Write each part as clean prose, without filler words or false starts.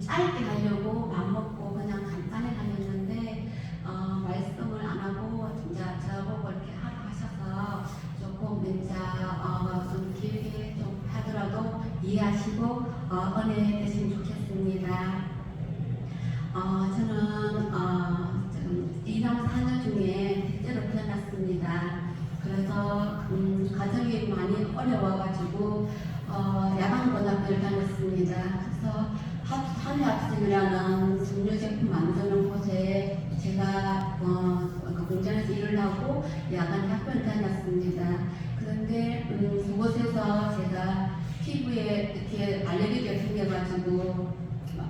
짧게 하려고 맘 먹고 그냥 간단히 다녔는데 말씀을 안 하고 진짜 저보고 이렇게 하라 하셔서 조금 이제 좀 길게 좀 하더라도 이해하시고 은혜 되시면 좋겠습니다. 저는 지금 2남 4녀 중에 셋째로 태어났습니다. 그래서 가정이 많이 어려워가지고 야간고등학교를 다녔습니다. 그래서 한의학생이라는 정류 제품 만드는 곳에 제가 공장에서 일을 하고 야간 학교를 다녔습니다. 그런데 그곳에서 제가 피부에 이렇게 알레르기가 생겨가지고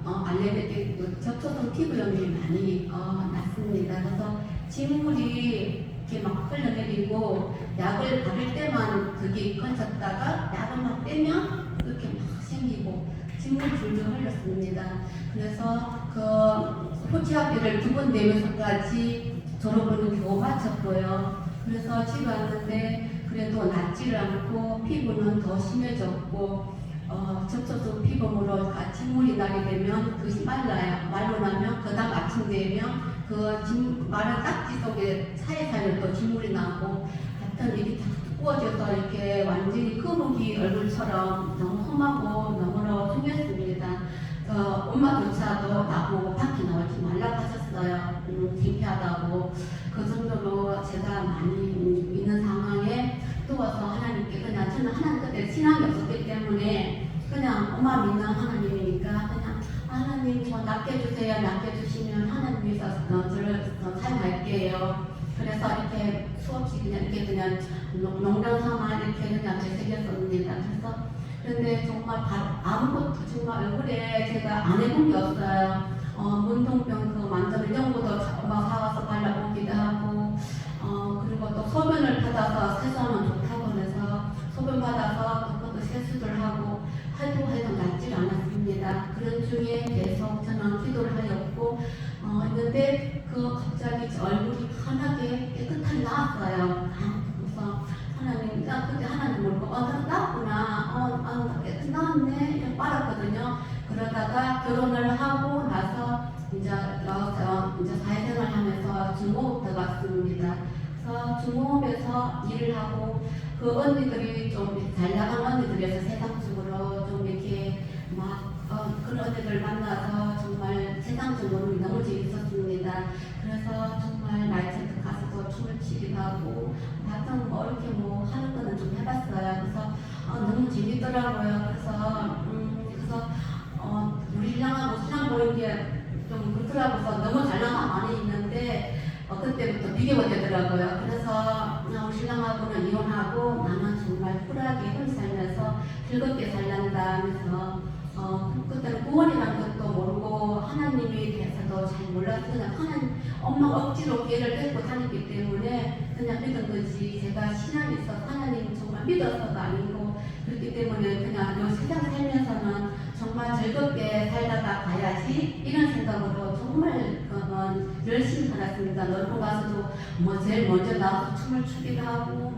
알레르기 접촉성 피부염이 많이 났습니다. 그래서 직물이 이렇게 막 흘러내리고 약을 바를 때만 그게 꺼졌다가 약을 막 빼면 이렇게 막 생기고 직물 줄줄 흘렀습니다. 그래서 그 후치학비를 2번 내면서까지 졸업을 겨우 마쳤고요. 그래서 집에 왔는데 그래도 낫지를 않고 피부는 더 심해졌고 접촉성 피부염으로 직물이 나게 되면 그것이 말라요. 말로 나면 그 다음 아침 되면 마른 딱지 속에 사이사이로 또 직물이 나고 하여튼 이렇게 다 부어져서 이렇게 완전히 거북이 얼굴처럼 너무 험하고 너무나 흉했습니다. 엄마조차도 나보고 밖에 나오지 말라고 하셨어요. 창피하다고. 그 정도로 제가 많이 있는 상황에 누워서 하나님께 그냥 저는 하나님 그때 신앙이 없었기 때문에 그냥 엄마 믿는 하나님이니까 그냥 하나님 저 낫게 해주세요. 낫게 해주시면 하나님께서 저를 사용할게요. 그래서 이렇게 수없이 그냥 농담 삼아 이렇게 그냥 되새겼습니다. 그런데 정말 아무것도 정말 얼굴에 제가 안 해본 게 없어요. 문동병 그 만드는 연고도 엄마 사와서 발라보기도 하고 그리고 또 소변을 받아서 세수하면 좋다고 그래서 소변 받아서 그것도 세수를 하고 해도 낫질 않았습니다. 그런 중에 계속 저는 기도를 하였고 있는데 갑자기 제 얼굴이 환하게 깨끗하게 나왔어요. 그래서 하나님, 그때 하나님 모르고 나왔구나. 깨끗 나왔네. 이렇게 빨았거든요. 그러다가 결혼을 하고 나서 이제 사회생활 하면서 중공업 들어갔습니다. 그래서 중공업에서 일을 하고 그 언니들이 좀 잘 나간 언니들에서 세상적으로 좀 이렇게 막 그런 언니들 만나서 정말 세상적으로 너무 재밌었습니다. 그래서 정말 나이트에 가서도 춤을 추기도 하고 하여튼 이렇게 하는 거는 좀 해봤어요. 그래서 너무 재밌더라고요. 그래서 우리 신랑하고 신랑 보는 게 좀 그렇더라고요. 너무 잘 나가 많이 있는데 그때부터 비교가 되더라고요. 그래서 우리 신랑하고는 이혼하고 나는 정말 쿨하게 혼자 살면서 즐겁게 살란다 하면서 그때는 구원이라는 것도 모르고 하나님에 대해서도 잘 몰라서 그냥 엄마가 억지로 기회를 뺏고 다녔기 때문에 그냥 믿은 거지. 제가 신앙이 있어서 하나님 정말 믿어서가 아니고 그렇기 때문에 그냥 이 세상 살면서는 정말 즐겁게 살다가 가야지 이런 생각으로 정말 열심히 살았습니다. 놀고 가서도 제일 먼저 나와서 춤을 추기도 하고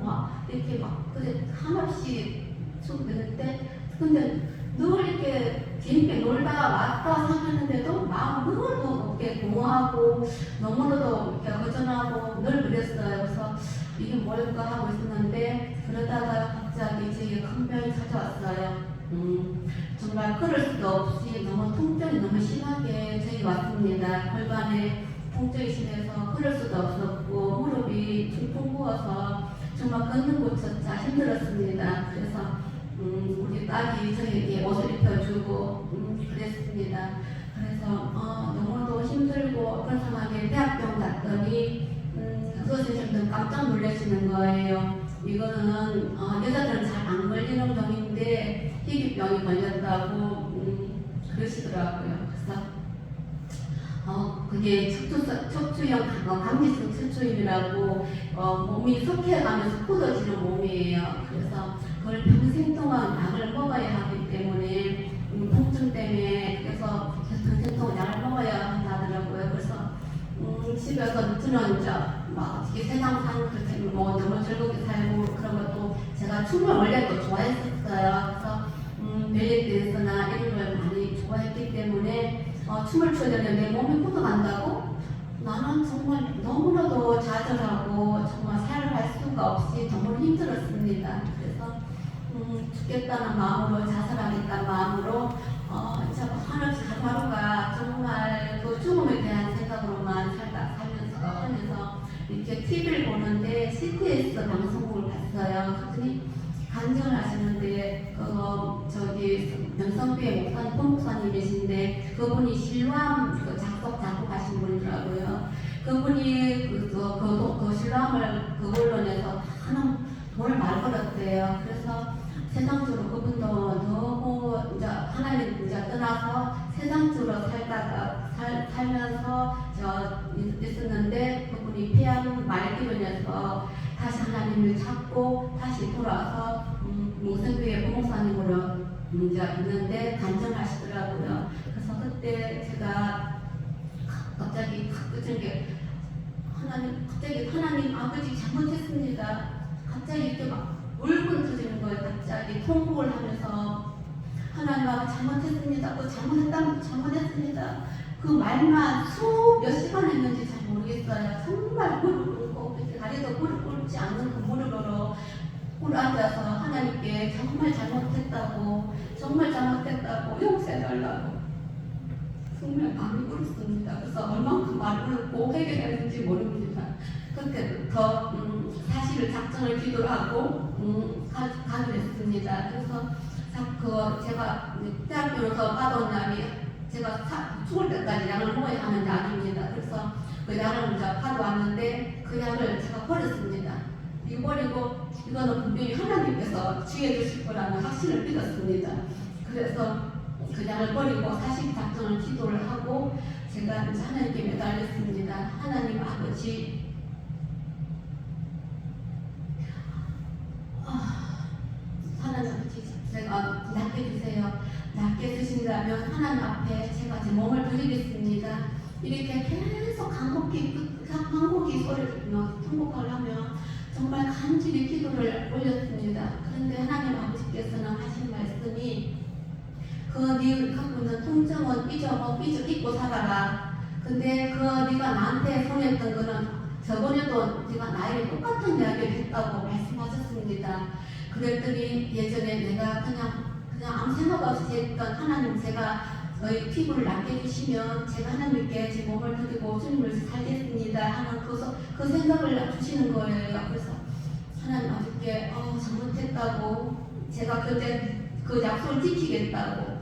이렇게 그래 한없이 춤추는데 근데 늘 이렇게 재밌게 놀다 왔다 사는데도 마음 너무도 이렇게 공허하고 너무나도 이렇게 허전하고 늘 그랬어요. 그래서 이게 뭘까 하고 있었는데 그러다가 갑자기 제 큰 병이 찾아왔어요. 정말 걸을 수도 없이 너무 통증이 너무 심하게 저희 왔습니다. 골반에 통증이 심해서 걸을 수도 없었고 무릎이 퉁퉁 부어서 정말 걷는 곳조차 힘들었습니다. 그래서 우리 딸이 저에게 옷을 입혀주고 그랬습니다. 그래서 너무도 힘들고 그런 상황에 대학병 갔더니 선생님들 깜짝 놀라시는 거예요. 이거는 여자들은 잘 안 걸리는 병인데 희귀병이 걸렸다고 그러시더라고요. 그래서 그게 척추형 감기성 척추염이라고 몸이 속해가면서 굳어지는 몸이에요. 그래서 그걸 평생 동안 약을 먹어야 하기 때문에 통증 때문에 그래서 평생 동안 약을 먹어야 한다더라고요. 그래서 집에서 저는 이제 어떻게 세상 사는 그렇게 너무 즐겁게 살고 그런 것도 제가 춤을 원래 또 좋아했었어요. 그래서 벨리 댄스나 이런 걸 많이 좋아했기 때문에 춤을 춰야 되는데 내 몸이 굳어간다고? 나는 정말 너무나도 좌절하고 정말 살아갈 수가 없이 너무 힘들었습니다. 그래서 죽겠다는 마음으로, 자살하겠다는 마음으로 한없이 하루하루가 정말 그 죽음에 대한 생각으로만 살면서 이렇게 TV를 보는데 CTS 방송국을 봤어요. 그랬더니 간증을 하시는데 명성교회 목사님이신데 그분이 실로암 작곡하신 분이더라고요. 그분이 그 실로암을 그걸로 내서 많은 돈을 많이 벌었대요. 그래서 세상적으로 그분도 너무 이제 하나님 이제 떠나서 세상적으로 살면서 있었는데 그분이 폐암 말기로인해서 다시 하나님을 찾고 다시 돌아서 목성교회 부목사님으로 이제 있는데 간증하시더라고요. 그래서 그때 제가 갑자기 느낀 게 하나님 아버지 잘못했습니다. 갑자기 이렇게 막 울분 터지는 거예요. 갑자기 통곡을 하면서 하나님 아버지 잘못했습니다. 잘못했습니다. 그 말만 몇 시간 했는지 잘 모르겠어요. 정말 무릎 꿇고 다리도 무릎 꿇지 않는 그 무릎으로 앉아서 하나님께 정말 잘못했다고 용서해달라고 정말 많이 울었습니다. 그래서 얼만큼 많이 울고 회개했는지 모릅니다. 그때부터 사실을 작정을 기도를 하고 가기로 했습니다. 그래서 제가 대학교에서 받아온 약이 제가 죽을 때까지 약을 먹어야 하는 약입니다. 그래서 그 약을 받아왔는데 그 약을 제가 버렸습니다. 이거 버리고 이거는 분명히 하나님께서 지혜 주실 거라는 확신을 믿었습니다. 그래서 그 약을 버리고 사실 작정을 기도를 하고 제가 이제 하나님께 매달렸습니다. 하나님 아버지, 하나님 아버지, 제가 낫게 주세요. 낫게 주신다면 하나님 앞에 제가 제 몸을 드리겠습니다. 이렇게 계속 간곡히 소리를 통곡을 하며 정말 간절히 기도를 올렸습니다. 그런데 하나님 아버지께서는 하신 말씀이 네 갖고 있는 통증은 잊고 살아라. 근데 네가 나한테 손했던 거는 저번에도 네가 나에게 똑같은 이야기를 했다고 말씀하셨습니다. 그랬더니 예전에 내가 그냥 아무 생각 없이 했던 하나님, 제가 너희 피부를 낫게 해주시면 제가 하나님께 제 몸을 드리고 주님을 살겠습니다 하는 그 생각을 주시는 거예요. 그래서 하나님 아버지께 잘못했다고, 제가 그때 그 약속을 지키겠다고,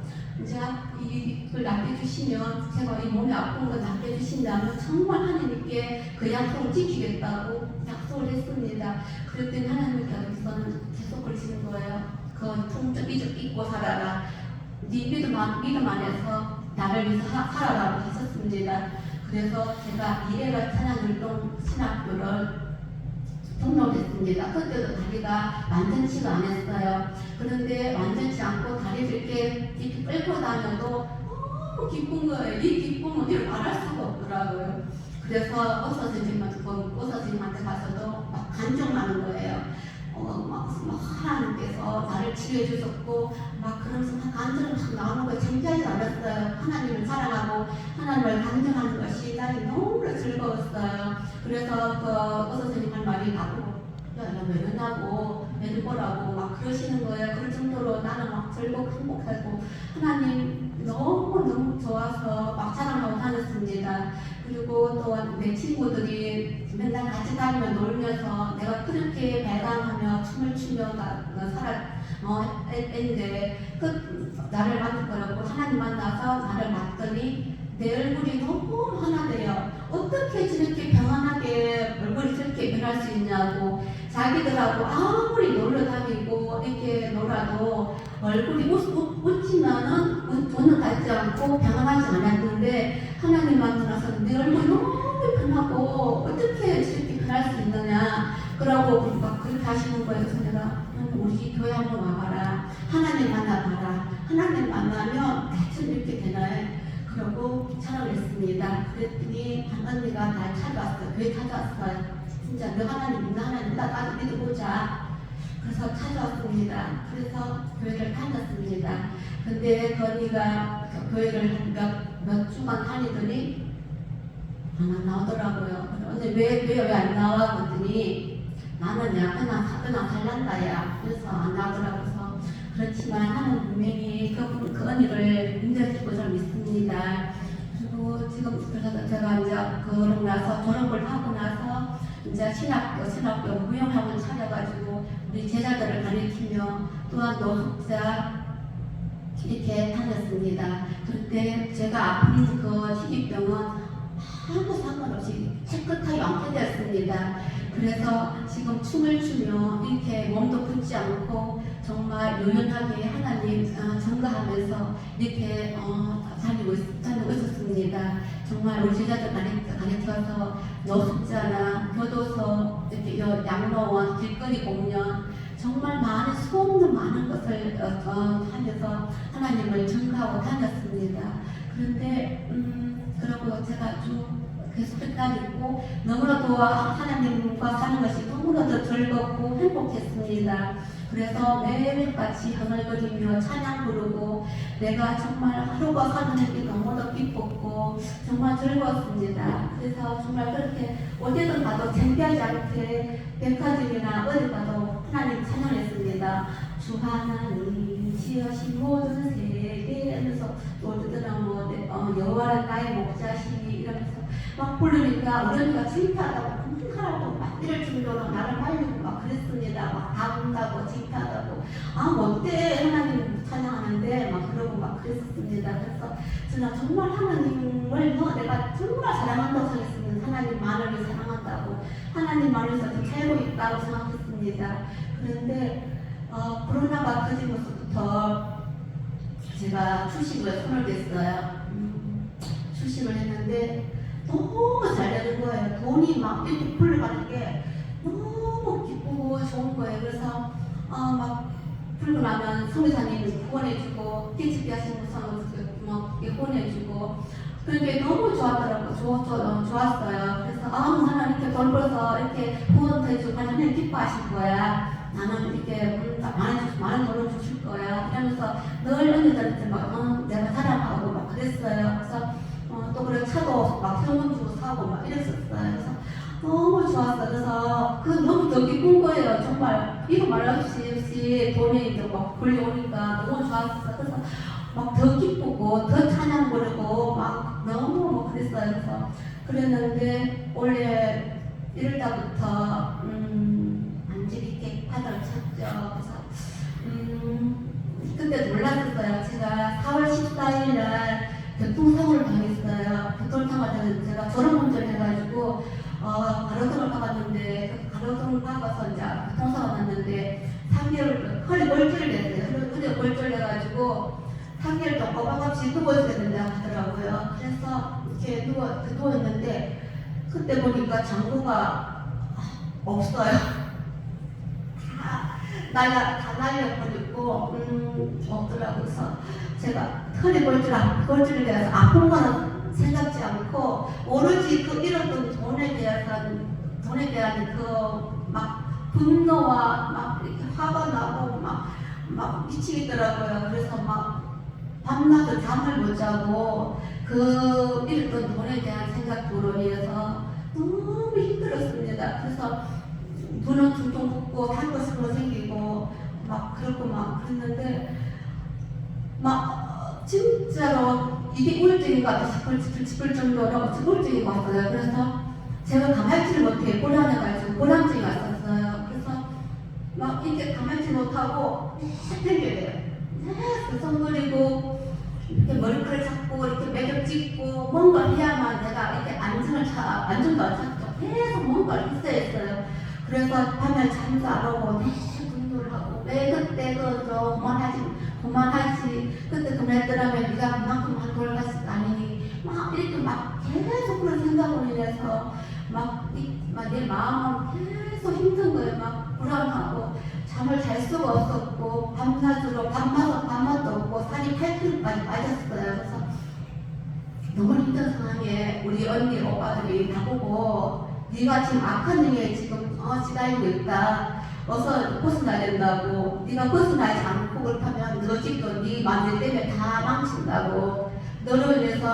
이걸 낫게 해주시면, 제가 이 몸이 아픈 걸 낫게 해주신다면 정말 하나님께 그 약속을 지키겠다고 약속을 했습니다. 그랬더니 하나님께서는 계속 그러시는 거예요. 그 통증 잊고 살아라. 네 믿음 안에서 나를 위해서 살아라고 하셨습니다. 그래서 제가 이래가 찬양율동 신학교를 등록했습니다. 그때도 다리가 완전치가 않았어요. 그런데 완전치 않고 다리를 이렇게 끌고 다녀도 너무 기쁜 거예요. 이 기쁨은 이를 말할 수가 없더라고요. 그래서 의사 선생님한테 가서도 막 간증하는 거예요. 하나님께서 나를 치료해 주셨고 막 그러면서 막 간증을 막 나오는 거예요. 잠자지 않았어요. 하나님을 사랑하고 하나님을 간증하는 것이 나를 너무 즐거웠어요. 그래서 그 의사 선생님 할 말이 나보고 왜 그러냐고, 애를 보라고 막 그러시는 거예요. 그럴 정도로 나는 막 즐겁고 행복하고 하나님 너무 좋아서 막 자랑하고 다녔습니다. 그리고 또 내 친구들이 맨날 같이 다니며 놀면서 내가 그렇게 발광하며 춤을 추며 했는데 나를 만날 거라고 하나님 만나서 나를 봤더니 내 얼굴이 너무 환하대요. 어떻게 저렇게 평안하게 얼굴이 저렇게 변할 수 있냐고, 자기들하고 아무리 놀러 다니고 이렇게 놀아도 얼굴이 웃지만은 웃는 같지 않고 평안하지 않았는데 하나님 만나서 내 얼굴이 너무 편하고 어떻게 저렇게 변할 수 있느냐 그러고 막 그렇게 하시는 거예요. 그래서 내가 우리 교회 한번 와봐라, 하나님 만나봐라, 하나님 만나면 대충 이렇게 되나요? 그러고 촬영을 했습니다. 그랬더니 한 언니가 날 찾아왔어요. 교회 찾아왔어요. 진짜 너 하나님 믿나? 하나님 나도 믿어보자. 그래서 찾아왔습니다. 그래서 교회를 다녔습니다. 근데 건이가 교회를 몇 주만 다니더니 안 나오더라고요. 근데 왜 안 나와? 그랬더니 나는 그냥 살란다야. 그래서 안 나오더라고요. 그래서 그렇지만 하는 분명히 그 언니를 인정해주고 좀 있습니다. 그리고 지금 그래서 제가 이제 그러고 나서 졸업을 하고 나서 이제 신학교 무용학원 차려가지고 우리 제자들을 가르치며 또한 노숙자 이렇게 다녔습니다. 그런데 제가 아픈 그 희귀병은 아무 상관없이 깨끗하게 완쾌되었습니다. 그래서 지금 춤을 추며 이렇게 몸도 붓지 않고 정말 유연하게 하나님 전가하면서 이렇게 다니고 있었습니다. 정말 우리 제자들 가르쳐서 노숙자나 교도소, 이렇게 양로원, 길거리 공연 정말 많은 수없는 많은 것을 하면서 하나님을 전가하고 다녔습니다. 그런데 그러고 제가 쭉 계속 끝까지 있고 너무나도 하나님과 사는 것이 너무나도 즐겁고 행복했습니다. 그래서 매일같이 흥얼거리며 찬양 부르고 내가 정말 하루가 사는 게 너무나 기뻤고 정말 즐거웠습니다. 그래서 정말 그렇게 어디든 가도 창피하지 않게 백화점이나 어디 가도 하나님 찬양했습니다. 주 하나님 지으신 모든 세계 하면서 또 어디든 여호와는 나의 목자시니 이러면서 막 부르니까 우리 언니가 창피하다고 하라고 막 이럴 정도로 나를 말리고 막 그랬습니다. 막 다운다고 창피하다고 어때 하나님 찬양하는데 막 그러고 막 그랬습니다. 그래서 저는 정말 하나님을 내가 정말 사랑한다고 생각했습니다. 하나님만을 사랑한다고 하나님만에서 살고 있다고 생각했습니다. 그런데 코로나가 터지면서부터 제가 출식을 손을 댔어요. 출식을 했는데 너무 잘 되는 거예요. 돈이 막 이렇게 풀려가는 게 너무 기쁘고 좋은 거예요. 그래서 막 풀고 나면 성의사님이 후원해주고 THP 하시는 분은 막 후원해주고 그런 게 너무 좋았더라고요. 좋았어요. 그래서 나는 이렇게 돈 벌어서 이렇게 후원도 해주고 하나님 기뻐하실 거야. 나는 이렇게 많은 돈을 주실 거야. 이러면서 늘 언니들한테 막 내가 자랑하고 막 그랬어요. 그래서 또 그래 차도 막 현금 주고 사고 막 이랬었어요. 그래서 너무 좋았어요. 그래서 그 너무 더 기쁜 거예요. 정말 이거 말할 수 없이 돈이 이제 막 불려오니까 너무 좋았어요. 그래서 막 더 기쁘고 더 찬양 부르고 막 너무 뭐 그랬어요. 그래서 그랬는데 올해 1월달부터 완전히 이렇게 바닥을 쳤죠. 그래서 그때 몰랐었어요. 제가 4월 14일 날 교통사고를 당했어요. 교통사고를 당했는데 제가 졸음운전 해가지고 가로등을 가봤는데 가로등을 가봐서 이제 교통사고가 났는데 3개월 허리 골절이 됐어요. 허리 골절 돼가지고 3개월 동안 꼬박없이 누워있어야 된다고 하더라고요. 그래서 이렇게 누워있는데 그때 보니까 장구가 없어요. 다 날려버리고 없더라고요. 그래서 제가 허리 골절이 돼서 아픈 거는 생각지 않고 오로지 그 잃었던 돈에 대한 그 막 분노와 막 이렇게 화가 나고 막 미치겠더라고요. 그래서 막 밤낮을 잠을 못 자고 그 잃었던 돈에 대한 생각으로 인해서 너무 힘들었습니다. 그래서 눈은 퉁퉁 붓고 탈것으로 생기고 막 그렇고 막 그랬는데 막 진짜로 이게 우울증인 것 같아 싶을 정도로 우울증이 왔어요. 그래서 제가 가만히지를 못해 고란해가지고 고란증이 왔었어요. 그래서 막 이렇게 가만히 못하고 팽개돼요. 계속 성거리고 이렇게 머리카락 잡고 이렇게 매듭 찍고 뭔가 해야만 내가 이렇게 안정도 안 찾죠. 계속 뭔가를 했어야 했어요. 그래서 밤에 잠도 안 오고 계속 분노를 하고 왜 그때 그저 그만하지 그때 그만했더라면 네가 그만큼 돌아갔을 거 아니니 막 이렇게 막 계속 그런 생각으로 인해서 막 내 마음은 계속 힘든 거예요. 막 불안하고 잠을 잘 수가 없었고 밤낮으로 밤맛도 없고 살이 8kg까지 빠졌어요. 그래서 너무 힘든 상황에 우리 언니 오빠들이 나보고 네가 지금 악한 중에 지금 지달리고 있다. 어서 벗어나야 된다고. 네가 벗어나지 않고 그렇다면 너 집도 네 마음대로 때문에 다 망친다고. 너를 위해서